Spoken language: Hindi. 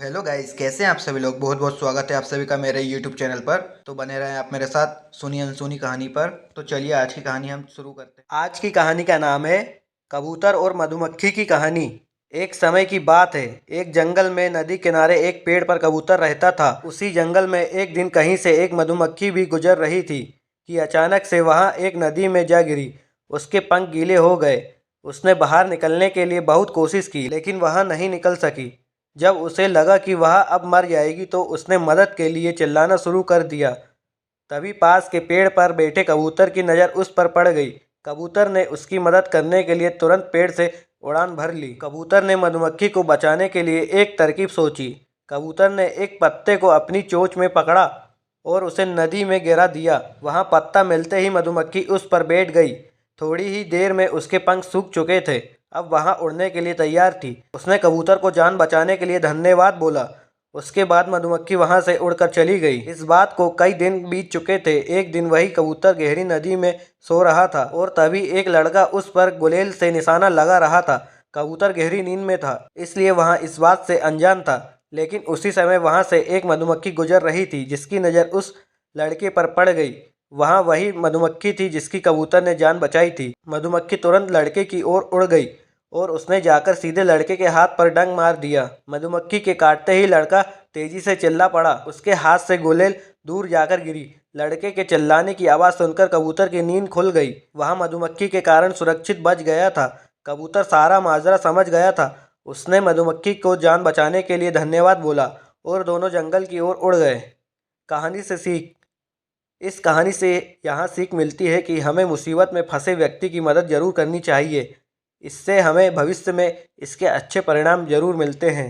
हेलो गाइस, कैसे हैं आप सभी लोग। बहुत बहुत स्वागत है आप सभी का मेरे यूट्यूब चैनल पर। तो बने रहें आप मेरे साथ सुनी अनसुनी कहानी पर। तो चलिए आज की कहानी हम शुरू करते हैं। आज की कहानी का नाम है कबूतर और मधुमक्खी की कहानी। एक समय की बात है, एक जंगल में नदी किनारे एक पेड़ पर कबूतर रहता था। उसी जंगल में एक दिन कहीं से एक मधुमक्खी भी गुजर रही थी कि अचानक से वहाँ एक नदी में जा गिरी। उसके पंख गीले हो गए। उसने बाहर निकलने के लिए बहुत कोशिश की, लेकिन वह नहीं निकल सकी। जब उसे लगा कि वह अब मर जाएगी तो उसने मदद के लिए चिल्लाना शुरू कर दिया। तभी पास के पेड़ पर बैठे कबूतर की नज़र उस पर पड़ गई। कबूतर ने उसकी मदद करने के लिए तुरंत पेड़ से उड़ान भर ली। कबूतर ने मधुमक्खी को बचाने के लिए एक तरकीब सोची। कबूतर ने एक पत्ते को अपनी चोंच में पकड़ा और उसे नदी में गिरा दिया। वहाँ पत्ता मिलते ही मधुमक्खी उस पर बैठ गई। थोड़ी ही देर में उसके पंख सूख चुके थे। अब वहाँ उड़ने के लिए तैयार थी। उसने कबूतर को जान बचाने के लिए धन्यवाद बोला। उसके बाद मधुमक्खी वहाँ से उड़कर चली गई। इस बात को कई दिन बीत चुके थे। एक दिन वही कबूतर गहरी नदी में सो रहा था और तभी एक लड़का उस पर गुलेल से निशाना लगा रहा था। कबूतर गहरी नींद में था, इसलिए वहाँ इस बात से अनजान था। लेकिन उसी समय वहाँ से एक मधुमक्खी गुजर रही थी, जिसकी नज़र उस लड़के पर पड़ गई। वहाँ वही मधुमक्खी थी जिसकी कबूतर ने जान बचाई थी। मधुमक्खी तुरंत लड़के की ओर उड़ गई और उसने जाकर सीधे लड़के के हाथ पर डंक मार दिया। मधुमक्खी के काटते ही लड़का तेजी से चिल्ला पड़ा। उसके हाथ से गुलेल दूर जाकर गिरी। लड़के के चिल्लाने की आवाज़ सुनकर कबूतर की नींद खुल गई। वहाँ मधुमक्खी के कारण सुरक्षित बच गया था। कबूतर सारा माजरा समझ गया था। उसने मधुमक्खी को जान बचाने के लिए धन्यवाद बोला और दोनों जंगल की ओर उड़ गए। कहानी से सीख। इस कहानी से यहाँ सीख मिलती है कि हमें मुसीबत में फंसे व्यक्ति की मदद ज़रूर करनी चाहिए। इससे हमें भविष्य में इसके अच्छे परिणाम ज़रूर मिलते हैं।